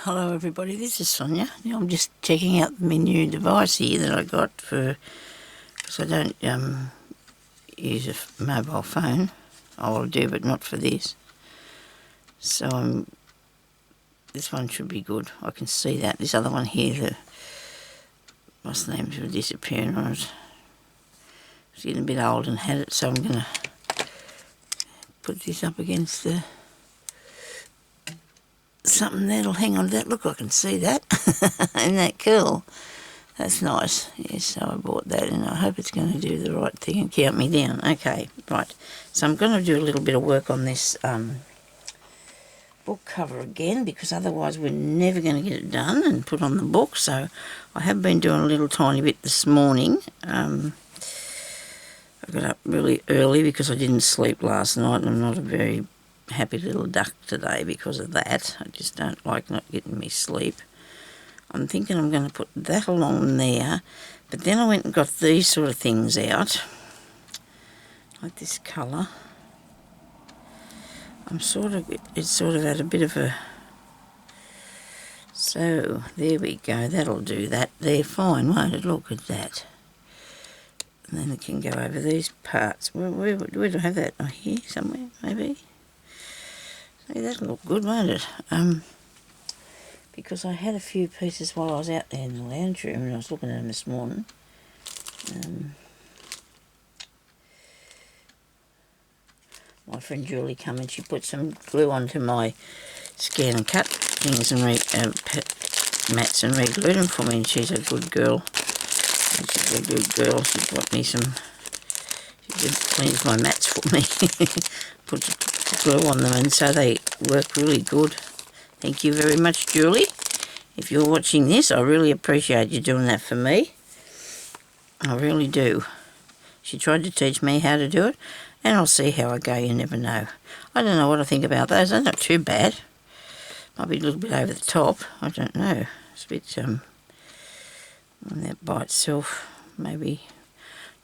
Hello everybody, this is Sonya. Now I'm just checking out my new device here that I got for, because I don't use a mobile phone. I will do, but not for this. So this one should be good. I can see that. This other one here, what's the names were disappearing on it. It's getting a bit old and had it, so I'm going to put this up against the something that'll hang on to that. Look, I can see that. Isn't that cool? That's nice. Yes, so I bought that and I hope it's going to do the right thing and count me down. Okay, right. So I'm going to do a little bit of work on this book cover again, because otherwise we're never going to get it done and put on the book. So I have been doing a little tiny bit this morning. I got up really early because I didn't sleep last night, and I'm not a very happy little duck today because of that. I just don't like not getting me sleep. I'm thinking I'm going to put that along there, but then I went and got these sort of things out, like this colour. It's sort of had a bit of a, so there we go, that'll do that there fine, won't it? Look at that. And then it can go over these parts. Where do I have that? Oh, here somewhere, maybe. See, that'll look good, won't it? Because I had a few pieces while I was out there in the lounge room and I was looking at them this morning. My friend Julie come and she put some glue onto my scan and cut things and mats and re-glued them for me, and she's a good girl. She's a good girl. She got me some, she did clean my mats for me. Put glue on them, and so they work really good. Thank you very much, Julie. If you're watching this, I really appreciate you doing that for me. I really do. She tried to teach me how to do it, and I'll see how I go, you never know. I don't know what I think about those. They're not too bad. Might be a little bit over the top. I don't know. It's a bit, on that by itself, maybe.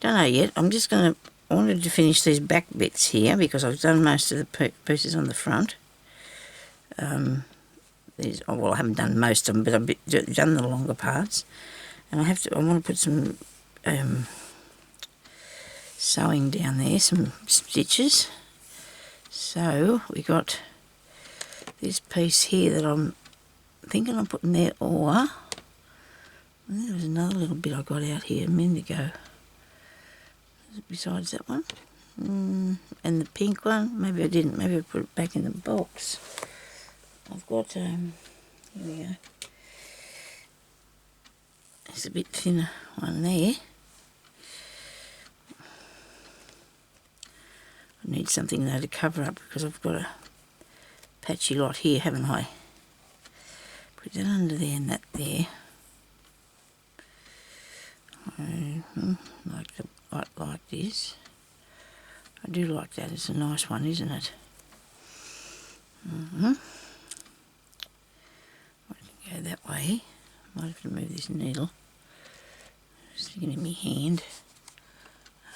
Don't know yet. I'm just going to, I wanted to finish these back bits here because I've done most of the pieces on the front. Well, I haven't done most of them, but I've done the longer parts. And I want to put some sewing down there, some stitches. So we got this piece here that I'm thinking I'm putting there, or there was another little bit I got out here a minute ago. Besides that one. And the pink one, maybe I didn't, maybe I put it back in the box. I've got, here we go. There's a bit thinner one there. I need something though to cover up because I've got a patchy lot here, haven't I? Put that under there and that there. Like this. I do like that. It's a nice one, isn't it? I can go that way. Might have to move this needle. Sticking in my hand.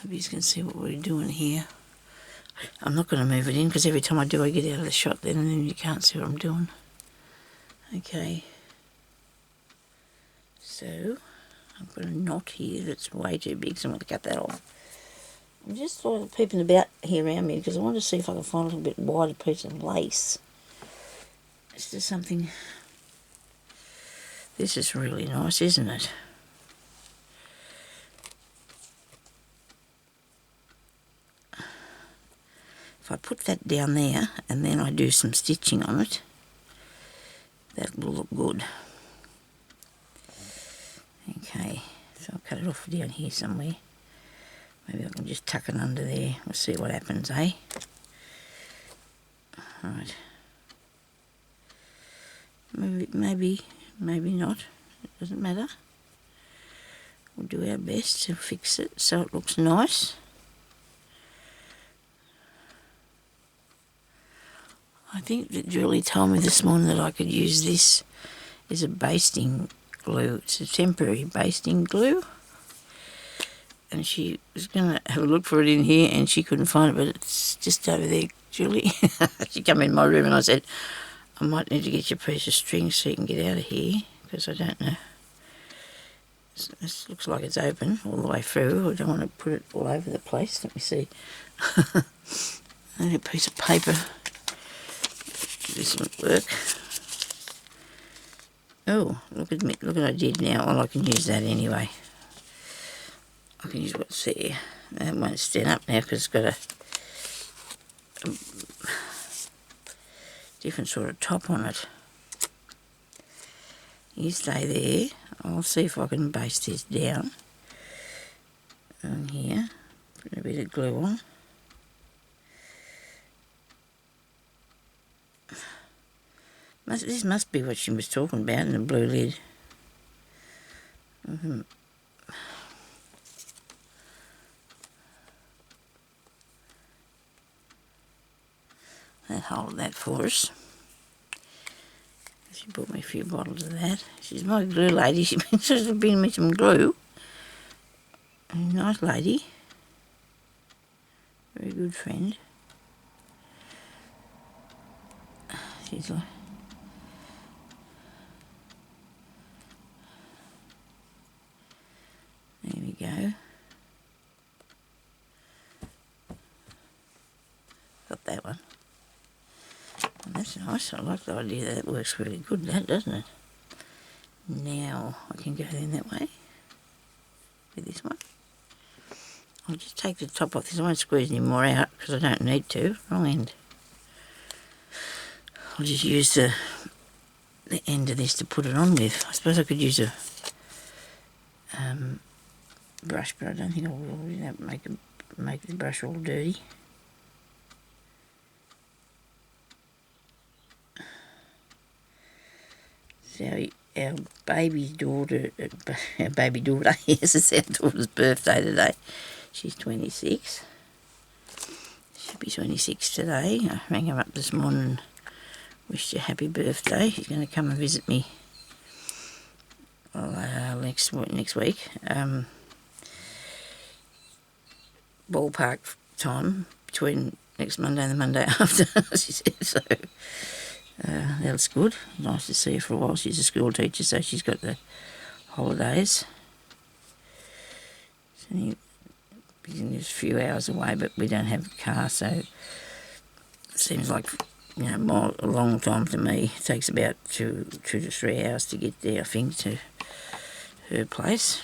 Hope you can see what we're doing here. I'm not going to move it in because every time I do I get out of the shot then and then you can't see what I'm doing. Okay. So I've got a knot here that's way too big, so I'm going to cut that off. I'm just sort of peeping about here around me because I want to see if I can find a little bit wider piece of lace. It's just something. This is really nice, isn't it? If I put that down there and then I do some stitching on it, that will look good. Okay, so I'll cut it off down here somewhere. Maybe I can just tuck it under there. We'll see what happens, eh? Right. Maybe not. It doesn't matter. We'll do our best to fix it so it looks nice. I think that Julie told me this morning that I could use this as a basting glue. It's a temporary basting glue. And she was going to have a look for it in here and she couldn't find it, but it's just over there, Julie. She came in my room and I said, I might need to get you a piece of string so you can get out of here, because I don't know. This looks like it's open all the way through. I don't want to put it all over the place. Let me see. I need a piece of paper. This won't work. Oh, look at me! Look what I did now. Well, I can use that anyway. I can use what's there. That won't stand up now because it's got a different sort of top on it. You stay there. I'll see if I can base this down on here. Put a bit of glue on. This must be what she was talking about in the blue lid. They'll hold that for us. She bought me a few bottles of that. She's my glue lady. She's been supposed to bring me some glue. A nice lady. Very good friend. She's like... There we go. Got that one. And that's nice. I like the idea. That works really good, that, doesn't it? Now I can go in that way with this one. I'll just take the top off this. I won't squeeze any more out because I don't need to. Wrong end. I'll just use the end of this to put it on with. I suppose I could use a brush, but I don't think I will. You know, make the brush all dirty. So our baby daughter, yes, it's our daughter's birthday today. She's 26. She'll be 26 today. I rang her up this morning and wished her happy birthday. She's going to come and visit me next week. Ballpark time between next Monday and the Monday after, she said, so that's good. Nice to see her for a while. She's a school teacher, so she's got the holidays. It's only a few hours away, but we don't have a car, so it seems like, you know, a long time to me. It takes about 2 to 3 hours to get there, I think, to her place.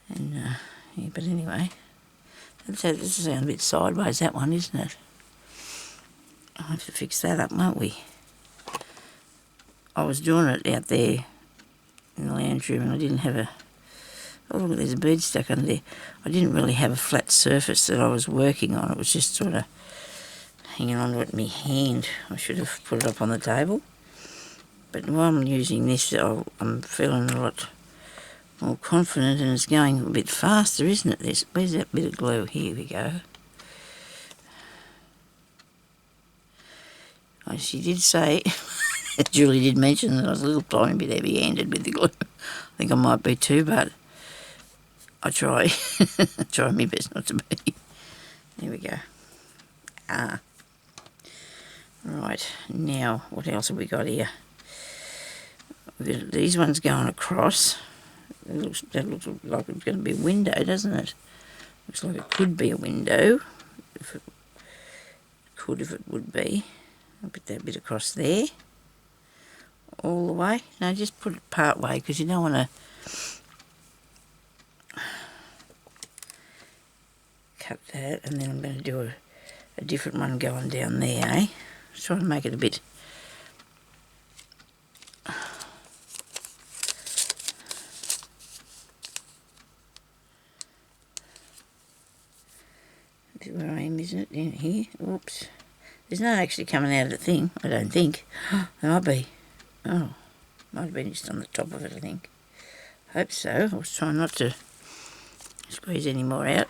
And yeah, but anyway, this is sound a bit sideways, that one, isn't it? I'll have to fix that up, won't we? I was doing it out there in the lounge room and I didn't have a... Oh, look, there's a bead stuck under there. I didn't really have a flat surface that I was working on. It was just sort of hanging onto it in my hand. I should have put it up on the table. But while I'm using this, I'm feeling a lot more confident and it's going a bit faster, isn't it? Where's that bit of glue? Here we go. Oh, she did say, Julie did mention that I was a little tiny bit heavy-handed with the glue. I think I might be too, but I try. Try my best not to be. There we go. Right, now, what else have we got here? We've got these ones going across. That looks like it's going to be a window, doesn't it? Looks like it could be a window. If it would be. I'll put that bit across there. All the way. No, just put it part way because you don't want to cut that. And then I'm going to do a different one going down there, eh? Try to make it a bit... This is where I am, isn't it? In here. Oops. There's none actually coming out of the thing, I don't think. There might be. Oh, might have been just on the top of it, I think. Hope so. I was trying not to squeeze any more out.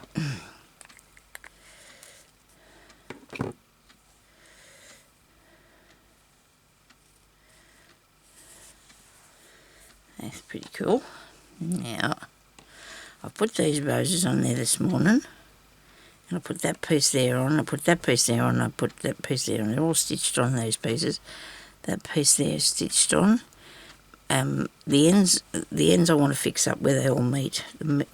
That's pretty cool. Now, I've put these roses on there this morning. And I put that piece there on, I put that piece there on, I put that piece there on. They're all stitched on, those pieces. That piece there is stitched on. The ends I want to fix up where they all meet,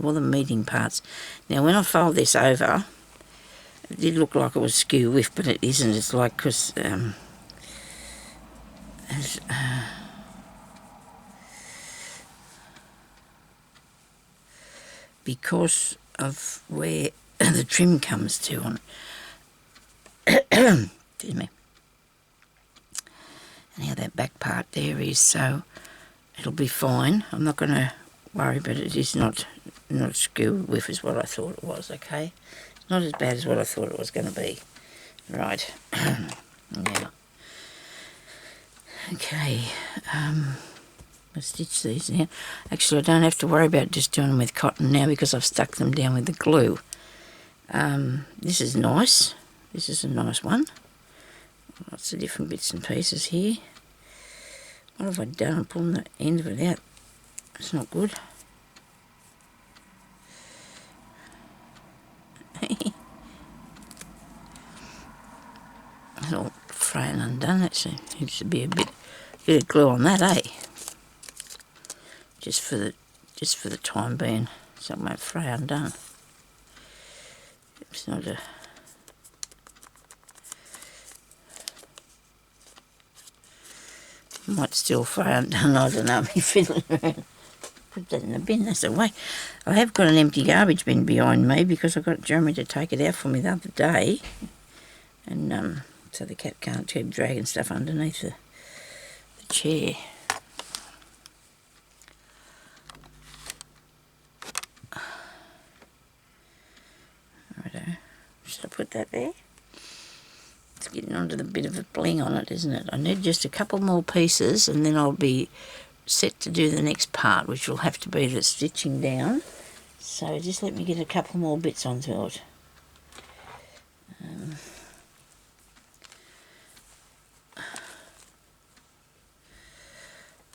all the meeting parts. Now when I fold this over, it did look like it was skew width, but it isn't. It's like because of where the trim comes to on. Excuse me. And how that back part there is, so it'll be fine. I'm not going to worry, but it is not skew width is what I thought it was, okay? It's not as bad as what I thought it was going to be. Right. Now. Okay. I'll stitch these now. Actually, I don't have to worry about just doing them with cotton now because I've stuck them down with the glue. This is nice. This is a nice one. Lots of different bits and pieces here. What have I done? I'm pulling the end of it out. It's not good. It's all frayed and undone. That needs to be a bit of glue on that, eh? Just for the time being, so it won't fray undone. It's not a. Might still fray undone. I don't know. Me fiddling around. Put that in the bin. That's the way. I have got an empty garbage bin behind me because I got Jeremy to take it out for me the other day, and so the cat can't keep dragging stuff underneath the chair. Righto. Should I put that there? It's getting onto the bit of a bling on it, isn't it? I need just a couple more pieces and then I'll be set to do the next part, which will have to be the stitching down. So just let me get a couple more bits onto it.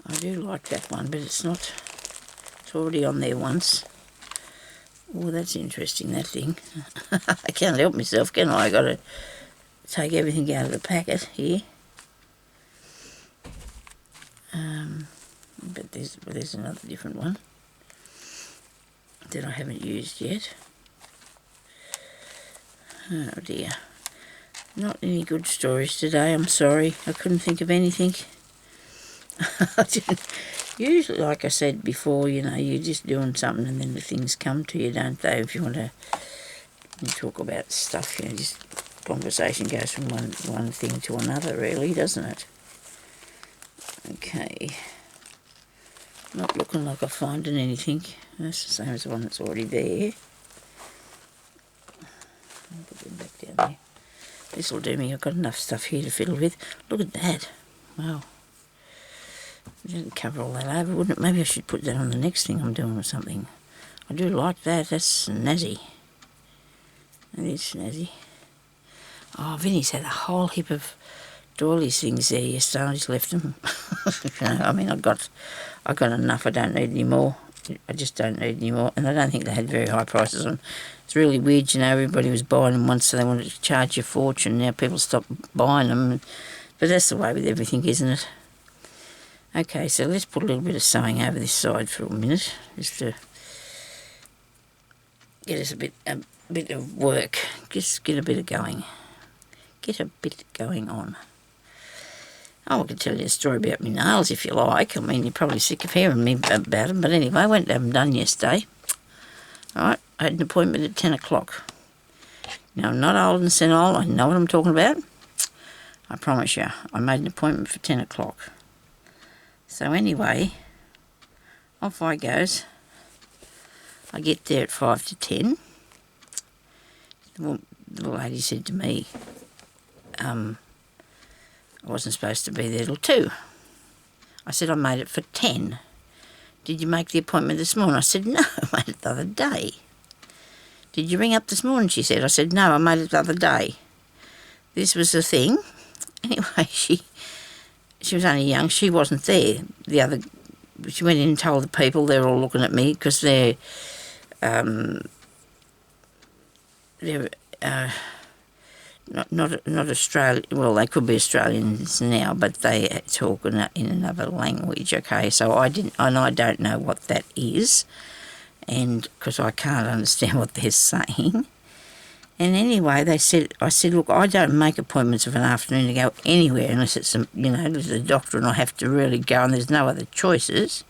I do like that one, but it's not. It's already on there once. Oh, that's interesting, that thing. I can't help myself, can I? I got to take everything out of the packet here. But there's another different one that I haven't used yet. Oh dear. Not any good stories today, I'm sorry. I couldn't think of anything. Usually, like I said before, you know, you're just doing something and then the things come to you, don't they? If you want to talk about stuff, you know, just conversation goes from one thing to another, really, doesn't it? Okay. Not looking like I'm finding anything. That's the same as the one that's already there. I'll put them back down there. This will do me. I've got enough stuff here to fiddle with. Look at that. Wow. It didn't cover all that over, wouldn't it? Maybe I should put that on the next thing I'm doing or something. I do like that. That's snazzy. That is snazzy. Oh, Vinny's had a whole heap of doilies things there yesterday. I just left them. You know, I mean, I got enough. I don't need any more. I just don't need any more. And I don't think they had very high prices on. It's really weird, you know. Everybody was buying them once, so they wanted to charge you a fortune. Now people stop buying them. But that's the way with everything, isn't it? Okay, so let's put a little bit of sewing over this side for a minute, just to get us a bit of work. Just get a bit of going. Get a bit going on. Oh, I could tell you a story about my nails if you like. I mean, you're probably sick of hearing me about them, but anyway, I went to have them done yesterday. All right, I had an appointment at 10 o'clock. Now, I'm not old and senile. I know what I'm talking about. I promise you, I made an appointment for 10 o'clock. So anyway, off I goes. I get there at 5 to 10. The lady said to me, I wasn't supposed to be there till 2. I said, I made it for 10. Did you make the appointment this morning? I said, no, I made it the other day. Did you ring up this morning? She said. I said, no, I made it the other day. This was the thing. Anyway, she was only young. She wasn't there. She went in and told the people. They're all looking at me because they're not Australian. Well, they could be Australians now, but they talk in another language. Okay, so I don't know what that is, and because I can't understand what they're saying. And anyway, I said, look, I don't make appointments of an afternoon to go anywhere unless it's there's a doctor and I have to really go, and there's no other choices.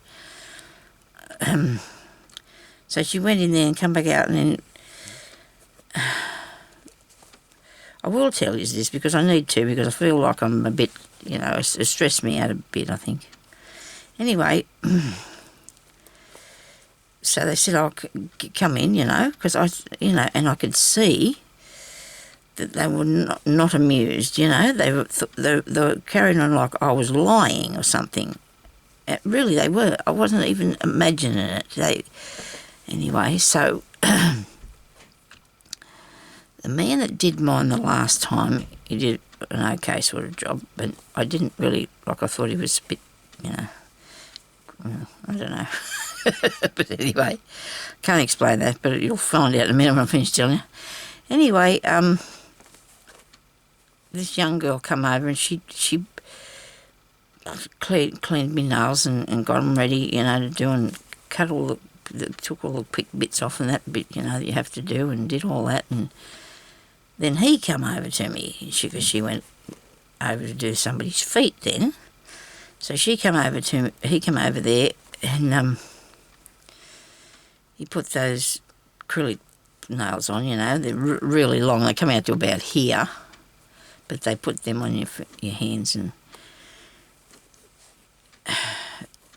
So she went in there and come back out, and then I will tell you this because I need to, because I feel like I'm a bit, it stressed me out a bit, I think. Anyway, so they said, "I'll come in," because and I could see that they were not amused, They were carrying on like I was lying or something. Really, they were. I wasn't even imagining it. Anyway, so the man that did mine the last time, he did an okay sort of job, but I didn't really, I thought he was a bit, I don't know. But anyway, can't explain that, but you'll find out in a minute when I finish telling you. Anyway, this young girl come over and she cleaned me nails and got them ready, to do, and cut took all the quick bits off and that bit, that you have to do, and did all that. And then he come over to me, because she went over to do somebody's feet then. So he come over there, and he put those acrylic nails on, they're really long. They come out to about here, but they put them on your hands, and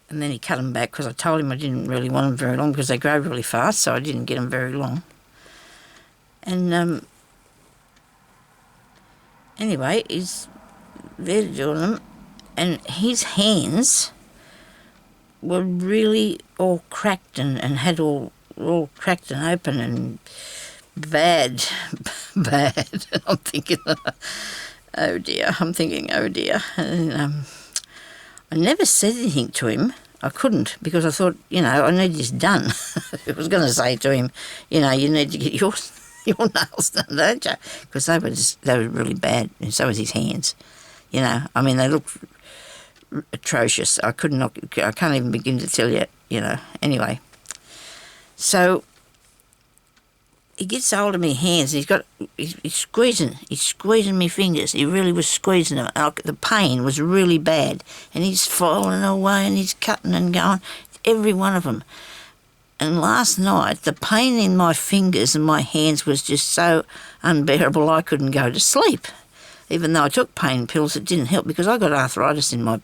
then he cut them back because I told him I didn't really want them very long because they grow really fast, so I didn't get them very long. And anyway, he's there doing them, and his hands were really all cracked and had all cracked and open and bad. And I'm thinking, oh dear. And I never said anything to him. I couldn't, because I thought, I need this done. I was going to say to him, you need to get your nails done, don't you? Because they were really bad, and so was his hands. They looked atrocious. I can't even begin to tell you, Anyway, so he gets hold of my hands. He's squeezing my fingers. He really was squeezing them. The pain was really bad, and he's falling away, and he's cutting and going, every one of them. And last night, the pain in my fingers and my hands was just so unbearable I couldn't go to sleep. Even though I took pain pills, it didn't help, because I got arthritis in my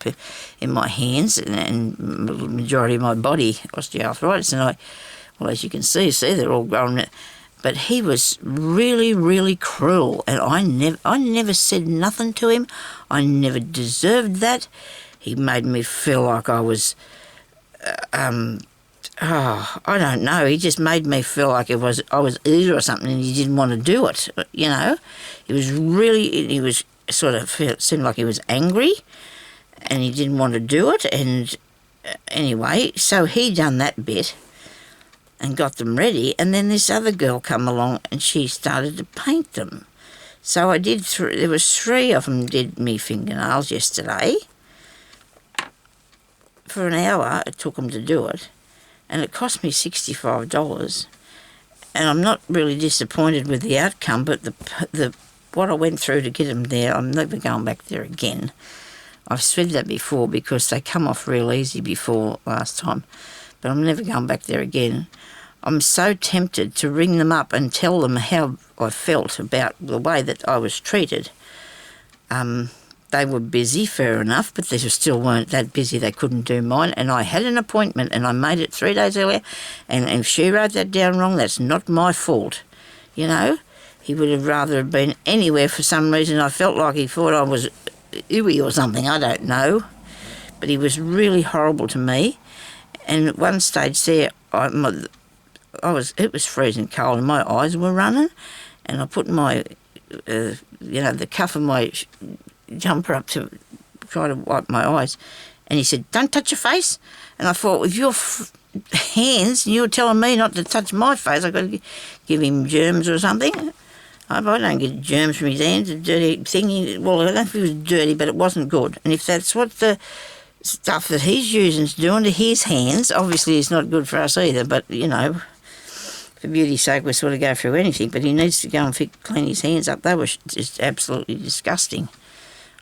hands and the majority of my body, osteoarthritis. And as you can see, they're all growing. But he was really, really cruel, and I never said nothing to him. I never deserved that. He made me feel like I was, I don't know. He just made me feel like I was evil or something, and he didn't want to do it. He was sort of seemed like he was angry, and he didn't want to do it. And anyway, so he done that bit and got them ready, and then this other girl come along and she started to paint them. So I did there was 3 of them did me fingernails yesterday. For an hour it took them to do it, and it cost me $65. And I'm not really disappointed with the outcome, but the what I went through to get them there, I'm never going back there again. I've said that before, because they come off real easy before last time, but I'm never going back there again. I'm so tempted to ring them up and tell them how I felt about the way that I was treated. They were busy, fair enough, but they still weren't that busy. They couldn't do mine, and I had an appointment, and I made it 3 days earlier, and if she wrote that down wrong, that's not my fault. He would have rather have been anywhere. For some reason I felt like he thought I was ooey or something, I don't know. But he was really horrible to me, and at one stage there, it was freezing cold and my eyes were running, and I put my, the cuff of my jumper up to try to wipe my eyes, and he said, "Don't touch your face." And I thought, with your hands, and you're telling me not to touch my face, I've got to give him germs or something. I don't get germs from his hands, a dirty thing. Well, I don't know if it was dirty, but it wasn't good. And if that's what the stuff that he's using's doing to his hands, obviously it's not good for us either, but, you know, for beauty's sake, we sort of go through anything, but he needs to go and clean his hands up. They were just absolutely disgusting.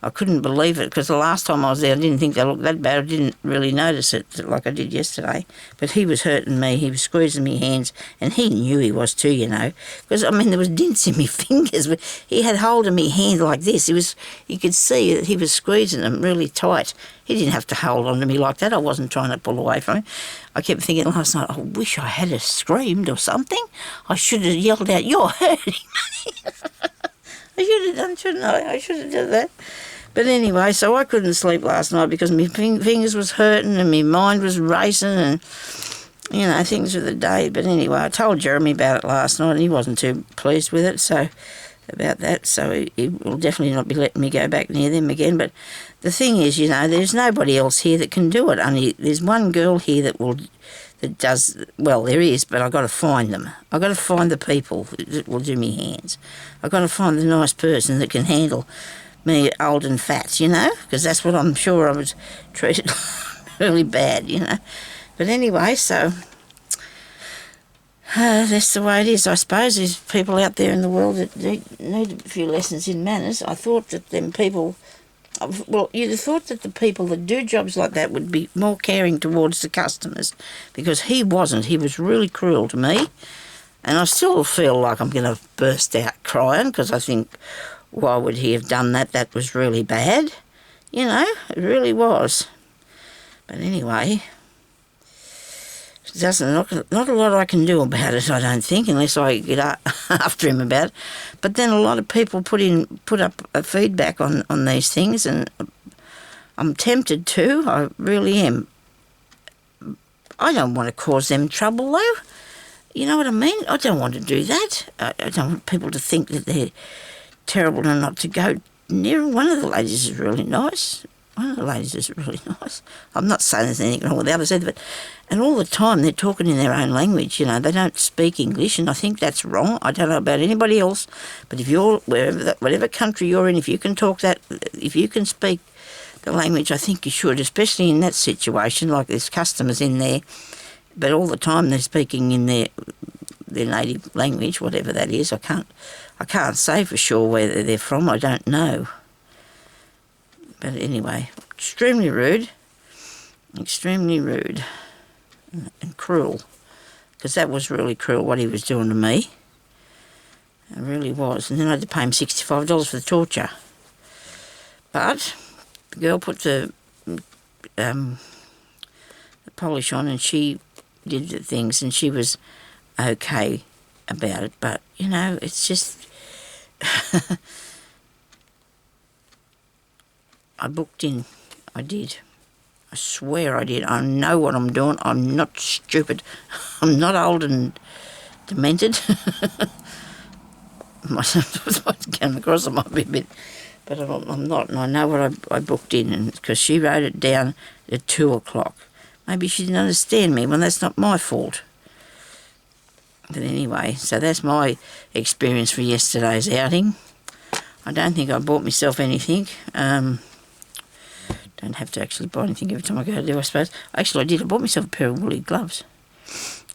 I couldn't believe it, because the last time I was there, I didn't think they looked that bad. I didn't really notice it like I did yesterday. But he was hurting me. He was squeezing me hands, and he knew he was too, you know. Because, I mean, there was dents in my fingers. But he had hold of me hand like this. You could see that he was squeezing them really tight. He didn't have to hold on to me like that. I wasn't trying to pull away from him. I kept thinking last night, I wish I had screamed or something. I should have yelled out, "You're hurting me." I should have done, shouldn't I? I should have done that. But anyway, so I couldn't sleep last night because my fingers was hurting and my mind was racing and, you know, things of the day. But anyway, I told Jeremy about it last night and he wasn't too pleased with it, so about that. So he will definitely not be letting me go back near them again. But the thing is, you know, there's nobody else here that can do it. Only there's one girl here that does, well, there is, but I've got to find them. I've got to find the people that will do me hands. I've got to find the nice person that can handle me old and fat, you know, because that's what I'm sure I was treated really bad, you know. But anyway, so that's the way it is. I suppose there's people out there in the world that need a few lessons in manners. I thought that them people, well, you'd have thought that the people that do jobs like that would be more caring towards the customers, because he wasn't. He was really cruel to me, and I still feel like I'm going to burst out crying, because I think, why would he have done that? That was really bad. You know, it really was. But anyway, not a lot I can do about it, I don't think, unless I get after him about it. But then a lot of people put up a feedback on these things, and I'm tempted to. I really am. I don't want to cause them trouble, though. You know what I mean? I don't want to do that. I don't want people to think that they're terrible and not to go near. One of the ladies is really nice. I'm not saying there's anything wrong with the others either, and all the time they're talking in their own language, you know. They don't speak English, and I think that's wrong. I don't know about anybody else, but if you're, whatever country you're in, if you can talk that, if you can speak the language, I think you should, especially in that situation, like there's customers in there, but all the time they're speaking in their native language, whatever that is. I can't say for sure where they're from. I don't know. But anyway, extremely rude and cruel, because that was really cruel what he was doing to me. It really was. And then I had to pay him $65 for the torture. But the girl put the polish on, and she did the things, and she was okay about it. But, you know, it's just... I booked in. I did. I swear I did. I know what I'm doing. I'm not stupid. I'm not old and demented. Might come across, it might be a bit, but I'm not, and I know what I booked in, and because she wrote it down at 2 o'clock. Maybe she didn't understand me. Well, that's not my fault. But anyway, so that's my experience for yesterday's outing. I don't think I bought myself anything. Don't have to actually buy anything every time I go to do, I suppose. Actually, I did. I bought myself a pair of woolly gloves,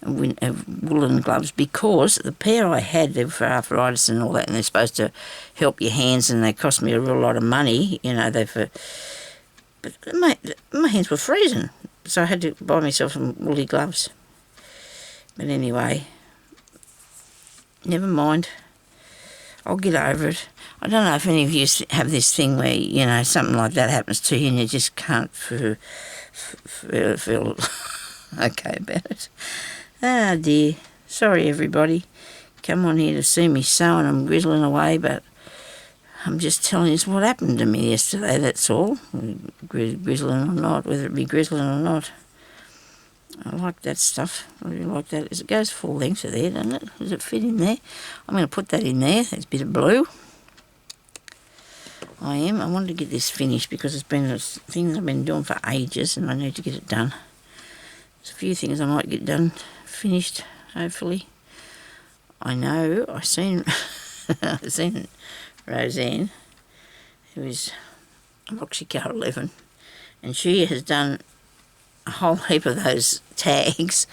woolen gloves, because the pair I had, they were for arthritis and all that, and they're supposed to help your hands, and they cost me a real lot of money. You know, but my hands were freezing, so I had to buy myself some woolly gloves. But anyway, never mind. I'll get over it. I don't know if any of you have this thing where, you know, something like that happens to you and you just can't feel okay about it. Ah, dear. Sorry, everybody. Come on here to see me sewing. I'm grizzling away, but I'm just telling you what happened to me yesterday, that's all. Grizzling or not, whether it be grizzling or not. I like that stuff. I really like that. It goes full length of there, doesn't it? Does it fit in there? I'm going to put that in there. That's a bit of blue. I wanted to get this finished because it's been a thing I've been doing for ages, and I need to get it done. There's a few things I might get done, finished, hopefully. I know, I seen I've seen Roseanne, who is Moxie 11, and she has done a whole heap of those tags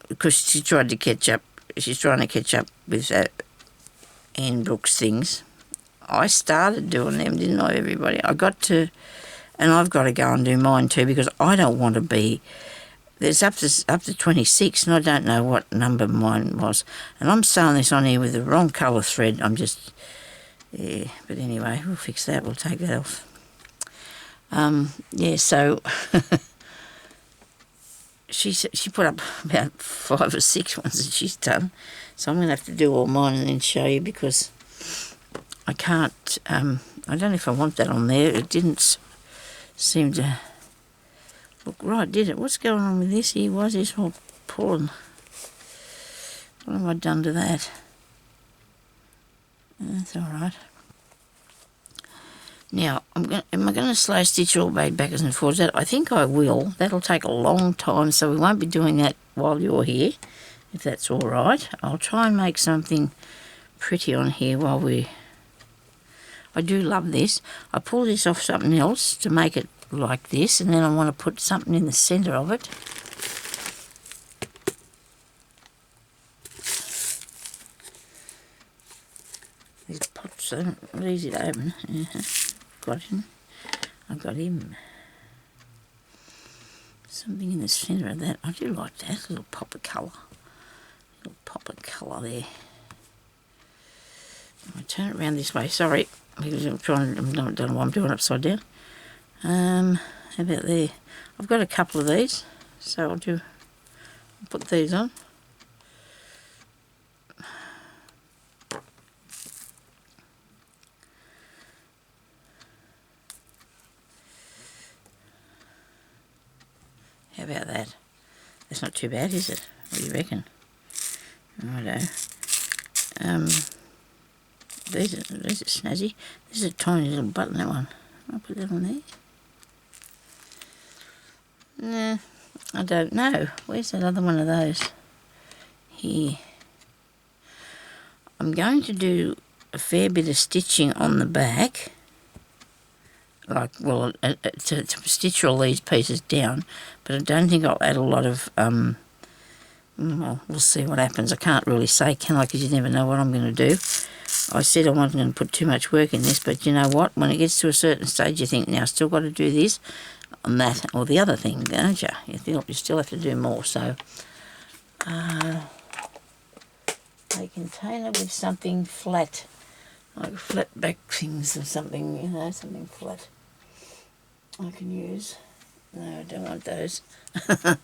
because she's trying to catch up. She's trying to catch up with Anne Brooks things. I started doing them, didn't I, everybody? I got to, and I've got to go and do mine too because I don't want to be. There's up to 26, and I don't know what number mine was. And I'm sewing this on here with the wrong colour thread. I'm just, yeah. But anyway, we'll fix that. We'll take that off. Yeah. So she put up about 5 or 6 ones that she's done. So I'm going to have to do all mine and then show you because I can't. I don't know if I want that on there. It didn't seem to look right, did it? What's going on with this here? Why is this all pulling? What have I done to that? That's all right. Now, am I going to slow stitch all the way backwards and forwards? I think I will. That'll take a long time, so we won't be doing that while you're here, if that's all right. I'll try and make something pretty on here while we... I do love this. I pull this off something else to make it like this, and then I want to put something in the centre of it. These pots are not easy to open. Got him. I've got him. Something in the centre of that. I do like that. A little pop of colour. Little pop of colour there. I'll turn it around this way. Sorry, because I don't know why I'm doing it upside down. How about there? I've got a couple of these, so I'll put these on. How about that? That's not too bad, is it? What do you reckon? Righto. These are snazzy. This is a tiny little button, that one. I'll put that on there. Nah, I don't know. Where's that other one of those? Here. I'm going to do a fair bit of stitching on the back. Like, well, to stitch all these pieces down. But I don't think I'll add a lot of... well, we'll see what happens. I can't really say, can I? Because you never know what I'm going to do. I said I wasn't going to put too much work in this, but you know what? When it gets to a certain stage, you think, now I've still got to do this and that or the other thing, don't you? You still have to do more. So, a container with something flat, like flat back things or something, you know, something flat I can use. No, I don't want those. I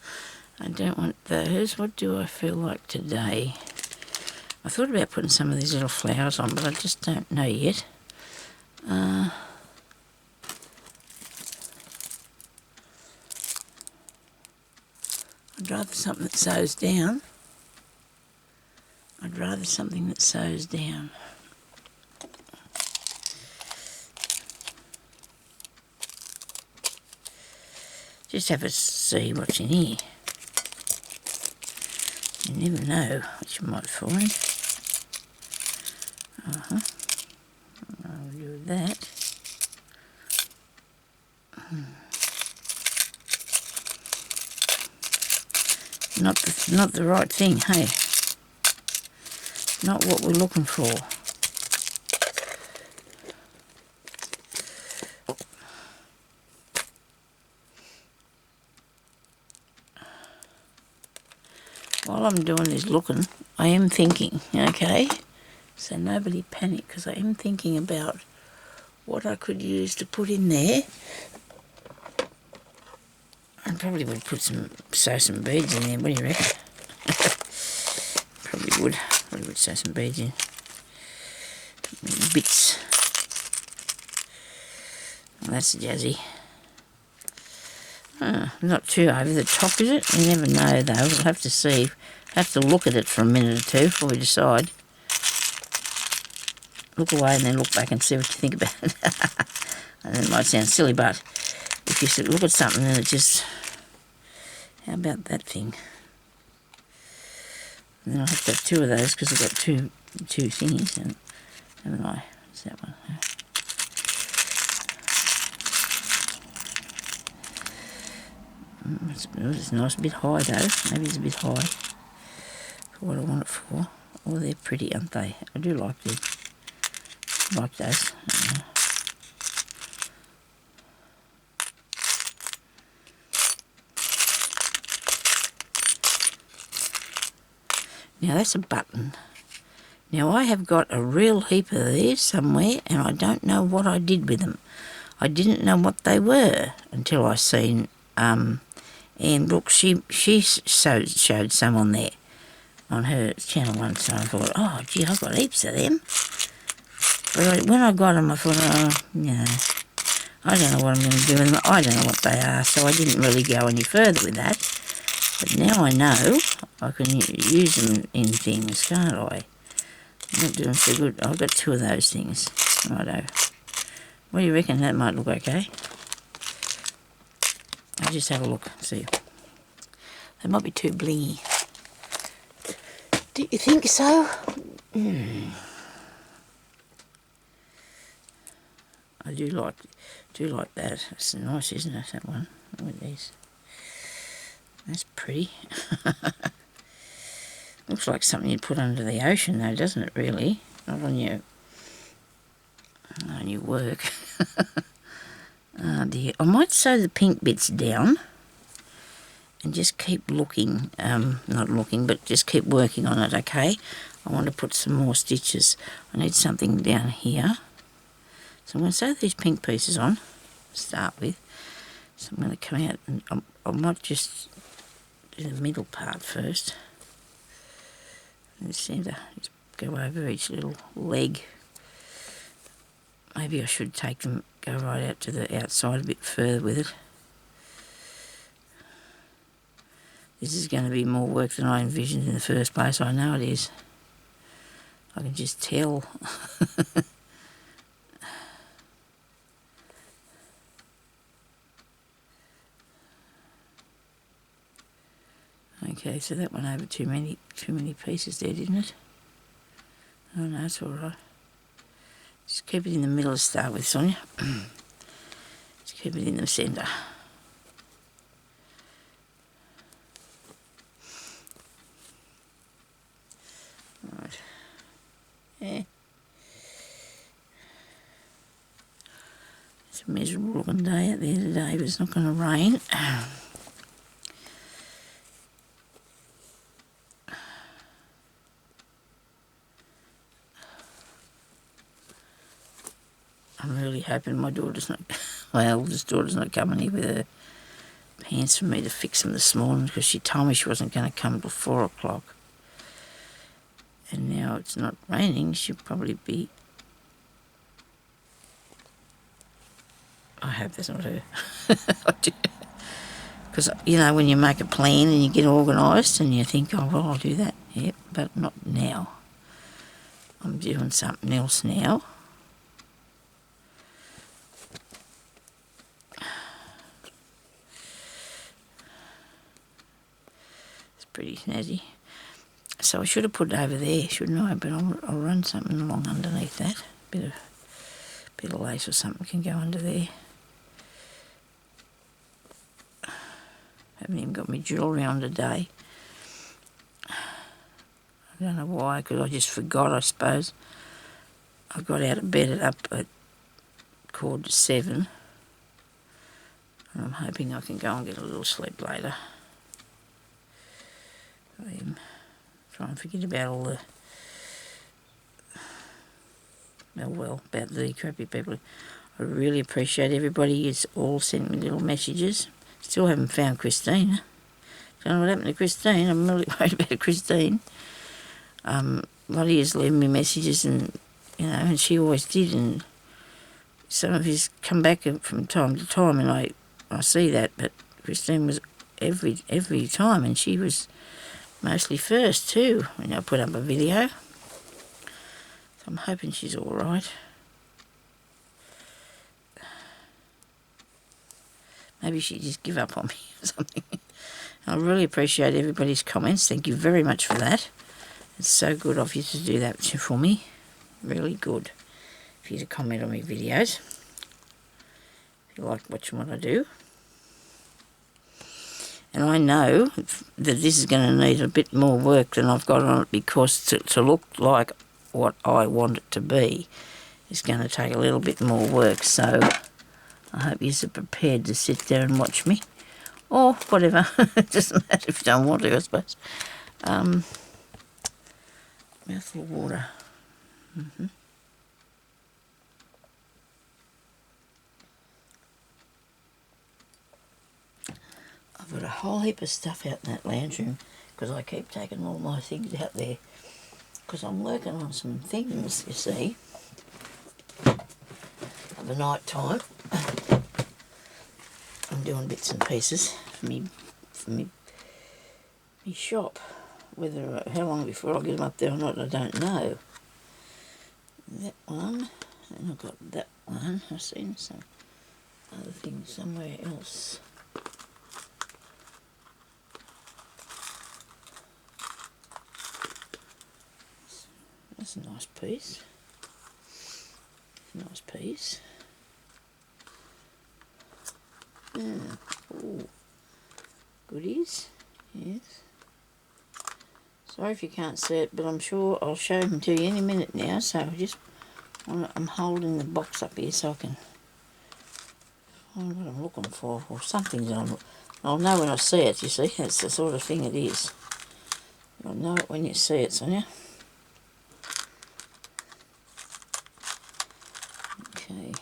don't want those. What do I feel like today? I thought about putting some of these little flowers on, but I just don't know yet. I'd rather something that sews down. I'd rather something that sews down. Just have a see what's in here. You never know what you might find. I'll do that. Not the right thing, hey? Not what we're looking for. While I'm doing this looking, I am thinking, okay? So nobody panic, because I am thinking about what I could use to put in there. I probably would sew some beads in there. What do you reckon? Probably would sew some beads in. Bits. Well, that's jazzy. Not too over the top, is it? You never know, though. We'll have to see. Have to look at it for a minute or two before we decide. Look away and then look back and see what you think about it. And it might sound silly, but if you look at something and it just... How about that thing? And then I'll have to have 2 of those because I've got two thingies. And haven't I? What's that one? It's a nice bit high though. Maybe it's a bit high for what I want it for. Oh, they're pretty, aren't they? I do like them. Like those. Now that's a button. Now I have got a real heap of these somewhere and I don't know what I did with them. I didn't know what they were until I seen Anne Brooks. She showed some on there, on her channel once, and I thought, oh gee, I've got heaps of them. But when I got them I thought, oh, you know, I don't know what I'm going to do with them. I don't know what they are, so I didn't really go any further with that. But now I know I can use them in things, can't I? I'm not doing so good. I've got 2 of those things. Righto. What do you reckon? That might look okay. I'll just have a look, see. They might be too blingy. Do you think so? I do like that. It's nice, isn't it, that one? Look at these. That's pretty. Looks like something you'd put under the ocean though, doesn't it really? Not on your work. Oh dear. I might sew the pink bits down and just keep looking, not looking, but just keep working on it, okay? I want to put some more stitches. I need something down here. So I'm going to sew these pink pieces on to start with. So I'm going to come out and I might just do the middle part first. In the centre, just go over each little leg. Maybe I should take them, go right out to the outside a bit further with it. This is going to be more work than I envisioned in the first place. I know it is. I can just tell. Okay, so that went over too many pieces there, didn't it? Oh no, it's all right. Just keep it in the middle to start with, Sonia. Just keep it in the centre. Right. Yeah. It's a miserable looking day out there today, but it's not going to rain. I'm really hoping my eldest daughter's not coming here with her pants for me to fix them this morning, because she told me she wasn't going to come till 4 o'clock. And now it's not raining, she'll probably be... I hope that's not her. Because, you know, when you make a plan and you get organised and you think, oh, well, I'll do that. Yep, but not now. I'm doing something else now. Pretty snazzy. So I should have put it over there, shouldn't I? But I'll run something along underneath that. Bit of lace or something can go under there. Haven't even got my jewellery on today. I don't know why, because I just forgot, I suppose. I got out of bed up at 7:15. And I'm hoping I can go and get a little sleep later. I am trying to forget about all the, about the crappy people. I really appreciate everybody who's all sent me little messages. Still haven't found Christine. Don't know what happened to Christine. I'm really worried about Christine. Lottie has left me messages, and you know, and she always did, and some of his come back from time to time, and I see that, but Christine was every time, and she was mostly first too when I put up a video. So I'm hoping she's all right. Maybe she just give up on me or something. I really appreciate everybody's comments. Thank you very much for that. It's so good of you to do that for me. really good for you to comment on my videos if you like watching what I do. And I know that this is going to need a bit more work than I've got on it, because to look like what I want it to be is going to take a little bit more work. So I hope you're prepared to sit there and watch me, or whatever. It doesn't matter if you don't want to, I suppose. Mouthful of water. I've got a whole heap of stuff out in that lounge room because I keep taking all my things out there because I'm working on some things, you see, of the night time. I'm doing bits and pieces for me shop. Whether how long before I'll get them up there or not, I don't know. That one, and I've got that one. I've seen some other things somewhere else. That's a nice piece. Nice piece. Ooh. Goodies. Yes. Sorry if you can't see it, but I'm sure I'll show them to you any minute now. So I'm holding the box up here so I can find what I'm looking for, or something that I'll know when I see it. You see, that's the sort of thing it is. You'll know it when you see it, Sonya. Okay.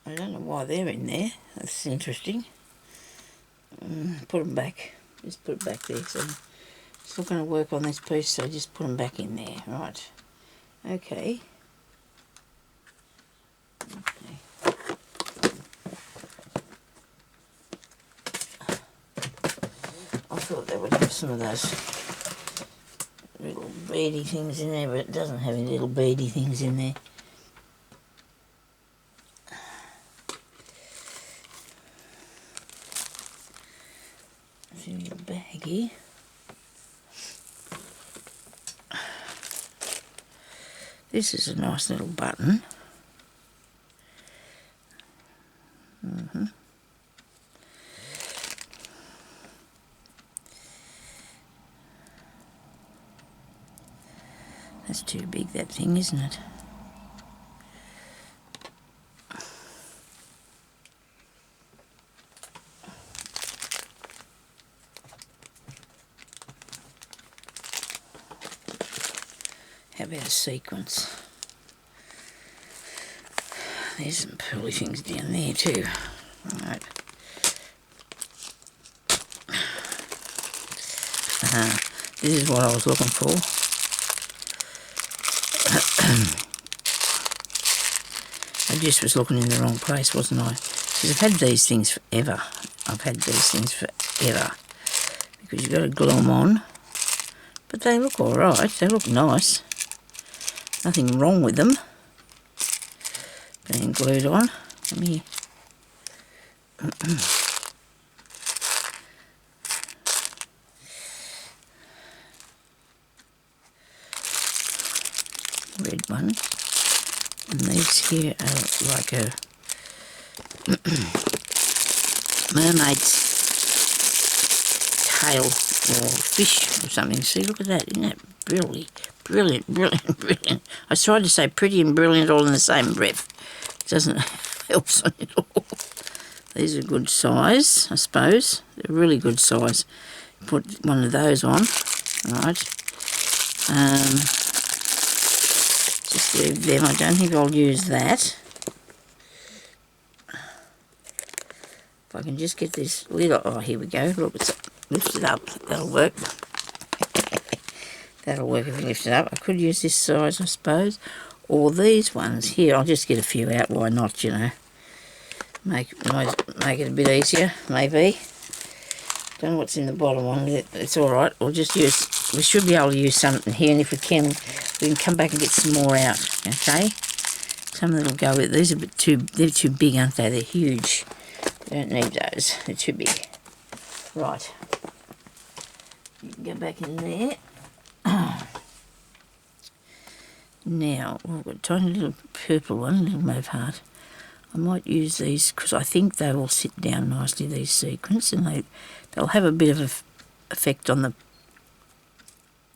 I don't know why they're in there. That's interesting. Put them back. Just put it back there. So I'm still going to work on this piece, so just put them back in there. Right. Okay. I thought they would have some of those little beady things in there, but it doesn't have any little beady things in there. See your baggie. This is a nice little button. That's too big, that thing, isn't it? How about a sequence? There's some pearly things down there too. Alright. This is what I was looking for. I just was looking in the wrong place, wasn't I? Because I've had these things forever. Because you've got to glue them on. But they look alright. They look nice. Nothing wrong with them being glued on. Let me... red one. And these here are like a mermaid's tail or fish or something. See, look at that. Isn't that brilliant? I tried to say pretty and brilliant all in the same breath. It doesn't help on it all. These are good size, I suppose. They're really good size. Put one of those on. Right. Just leave them. I don't think I'll use that. If I can just get this lid off. Oh, here we go. Look, it's lifted up. That'll work. That'll work if you lift it up. I could use this size, I suppose. Or these ones here. I'll just get a few out. Why not, you know? Make it a bit easier, maybe. Don't know what's in the bottom one. It's all right. We'll just use... We should be able to use something here, and if we can come back and get some more out, okay? Some that'll go with... These are a bit too... They're too big, aren't they? They're huge. We don't need those. They're too big. Right. You can go back in there. Now, I've got a tiny little purple one, little mauve heart. I might use these because I think they will sit down nicely, these sequins, and they'll have a bit of an effect on the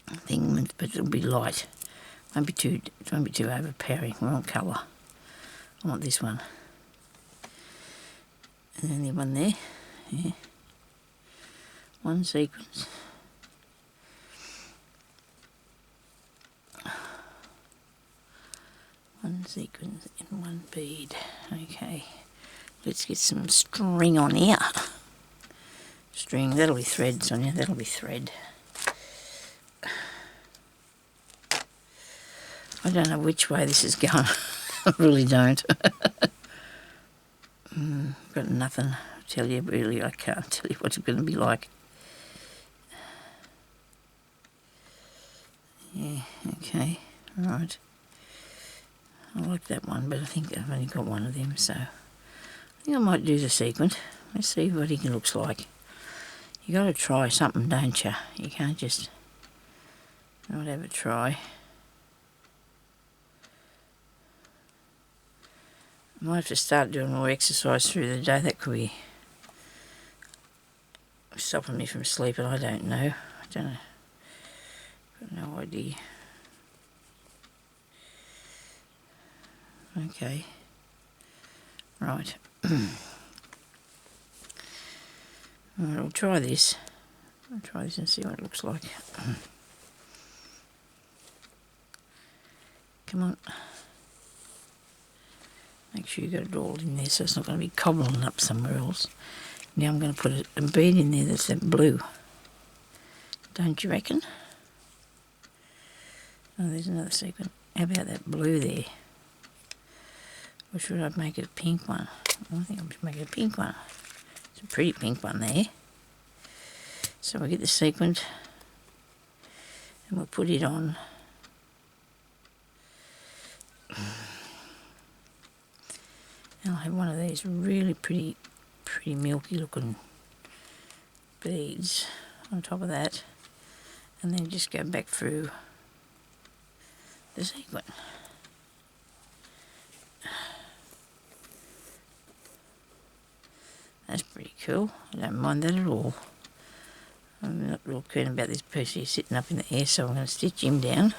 thing, but it'll be light. It won't be too overpowering. Wrong colour. I want this one. And then the one there. Yeah. One sequence. One sequence and one bead. Okay. Let's get some string on here. String, that'll be thread, Sonia, that'll be thread. I don't know which way this is going. I really don't. Got nothing to tell you, really. I can't tell you what it's going to be like. Yeah, okay, right. I like that one, but I think I've only got one of them, so I think I might do the sequin. Let's see what he looks like. You got to try something, don't you? You can't just not have a try. I might have to start doing more exercise through the day. That could be stopping me from sleeping. I don't know. I don't know. Got no idea. Okay. Right. Alright, I'll try this. I'll try this and see what it looks like. Come on. Make sure you got it all in there so it's not going to be cobbling up somewhere else. Now I'm going to put a bead in there that's that blue. Don't you reckon? Oh, there's another sequin. How about that blue there? Or should I make it a pink one? I think I should make it a pink one. It's a pretty pink one there. So we'll get the sequin and we'll put it on. And I'll have one of these really pretty milky looking beads on top of that, and then just go back through the sequin. That's pretty cool. I don't mind that at all. I'm not real keen about this piece here sitting up in the air, so I'm going to stitch him down.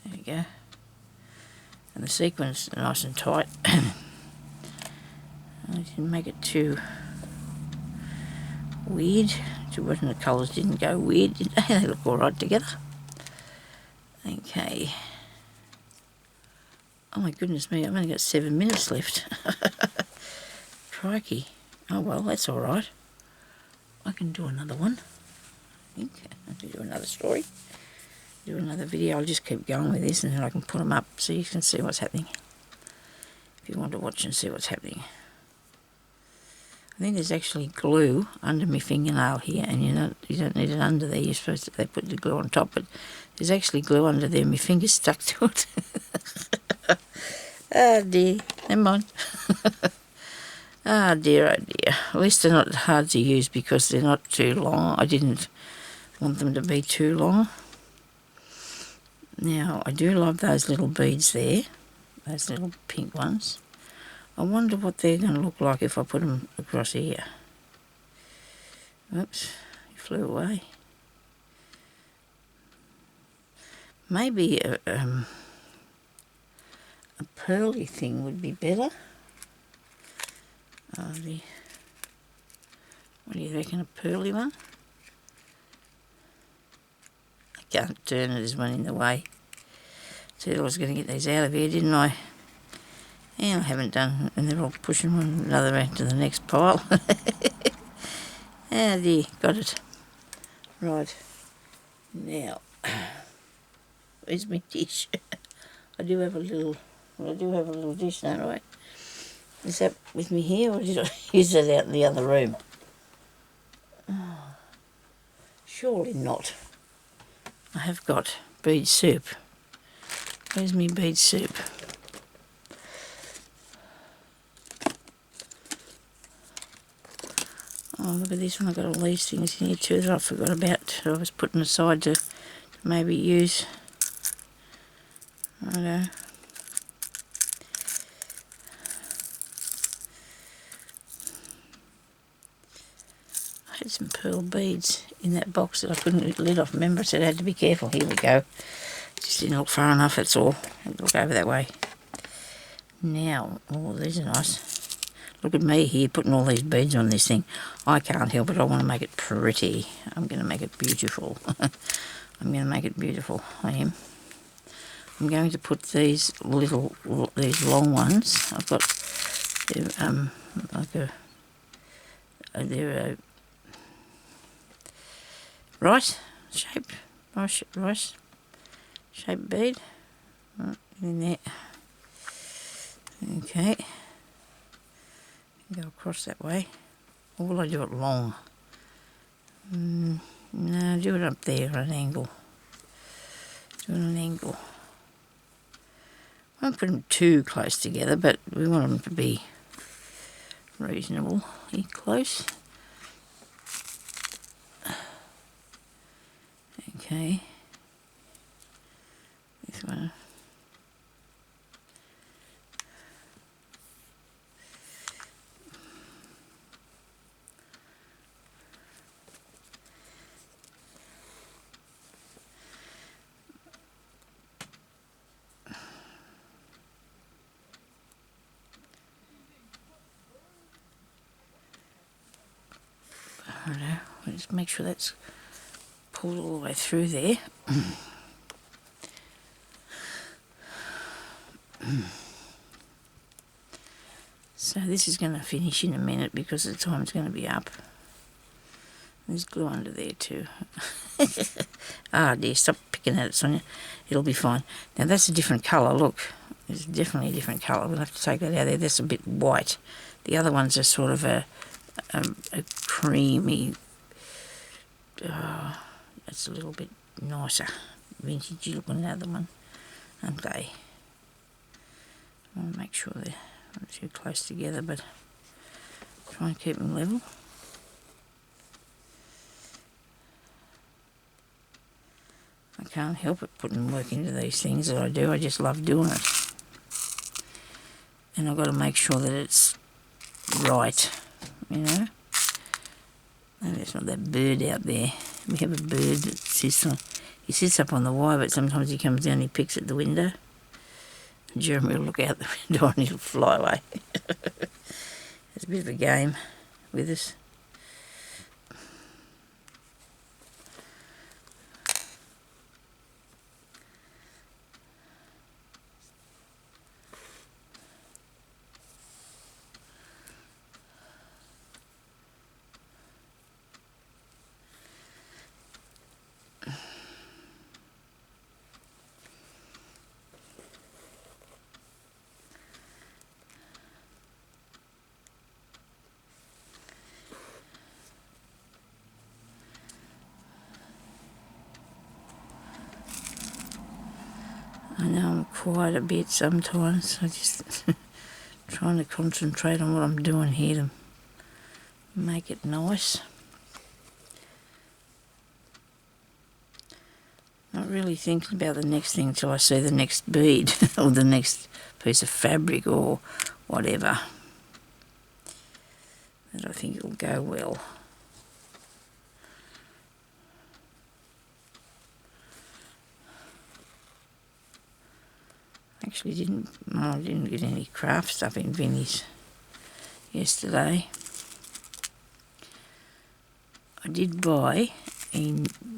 There we go. And the sequin's nice and tight. I didn't make it too weird. The colours didn't go weird, did they? They look alright together. Okay. Oh my goodness me, I've only got 7 minutes left. Crikey. Oh well, that's alright. I can do another one. I think I can do another story. Do another video. I'll just keep going with this and then I can put them up so you can see what's happening. If you want to watch and see what's happening. I think there's actually glue under my fingernail here, and you don't need it under there. You're supposed to, they put the glue on top, but there's actually glue under there. My finger's stuck to it. Oh dear, never mind. Oh dear, oh dear. At least they're not hard to use because they're not too long. I didn't want them to be too long. Now, I do love those little beads there, those little pink ones. I wonder what they're going to look like if I put them across here. Oops, he flew away. Maybe a pearly thing would be better. What do you reckon, a pearly one? I can't turn it, there's one in the way. Said I was going to get these out of here, didn't I? And I haven't done, and they're all pushing one another out to the next pile. Ah dear, got it. Right, now, where's my dish? I do have a little dish, don't I? Is that with me here, or did I use that out in the other room? Oh, surely not. I have got bead soup. Where's me bead soup? Oh, look at this one. I've got all these things in here too that I forgot about. I was putting aside to maybe use. I don't know. I had some pearl beads in that box that I couldn't get the lid off. Remember, I said I had to be careful. Here we go. Just didn't look far enough, that's all. Look over that way. Now, oh, these are nice. Look at me here putting all these beads on this thing. I can't help it. I want to make it pretty. I'm going to make it beautiful. I'm going to make it beautiful. I am. I'm going to put these long ones. I've got they're a rice shaped bead. Right in there. Okay. Go across that way. Or will I do it long? No, do it up there at an angle. Do it at an angle. I won't put them too close together, but we want them to be reasonably close. Okay. This one. Righto, just make sure that's pulled all the way through there. So this is going to finish in a minute because the time's going to be up. There's glue under there too. Ah dear, stop picking at it, Sonia. It'll be fine. Now that's a different colour, look. It's definitely a different colour. We'll have to take that out of there. That's a bit white. The other ones are sort of a creamy, that's a little bit nicer, vintagey looking than the other one, aren't they? I want to make sure they're not too close together, but try and keep them level. I can't help it putting work into these things that I do. I just love doing it. And I've got to make sure that it's right, you know. Maybe it's not that bird out there. We have a bird that he sits up on the wire, but sometimes he comes down and he picks at the window. And Jeremy will look out the window and he'll fly away. It's a bit of a game with us. I know I'm quiet a bit sometimes. I just trying to concentrate on what I'm doing here to make it nice. Not really thinking about the next thing till I see the next bead or the next piece of fabric or whatever. That I think it'll go well. Actually I didn't get any craft stuff in Vinnie's yesterday. I did buy a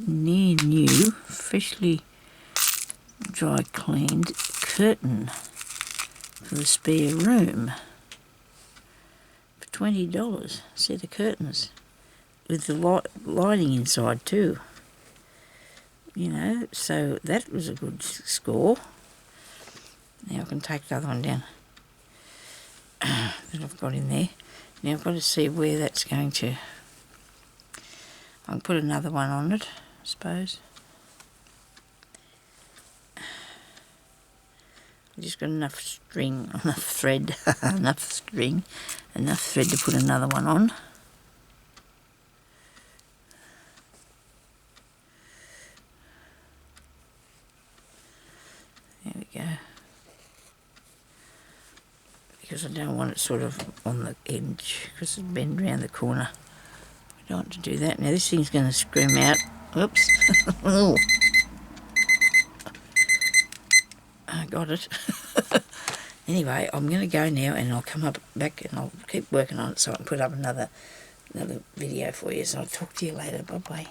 near new, freshly dry cleaned curtain for the spare room for $20, set of curtains with the lighting inside too, you know, so that was a good score. Now I can take the other one down that I've got in there. Now I've got to see where that's going to. I can put another one on it, I suppose. Just got enough string, enough thread, enough thread to put another one on. There we go. Because I don't want it sort of on the edge, because it'll bend around the corner. We don't want to do that. Now this thing's going to scream out. Oops. Oh. I got it. Anyway, I'm going to go now, and I'll come up back and I'll keep working on it so I can put up another video for you. So I'll talk to you later. Bye-bye.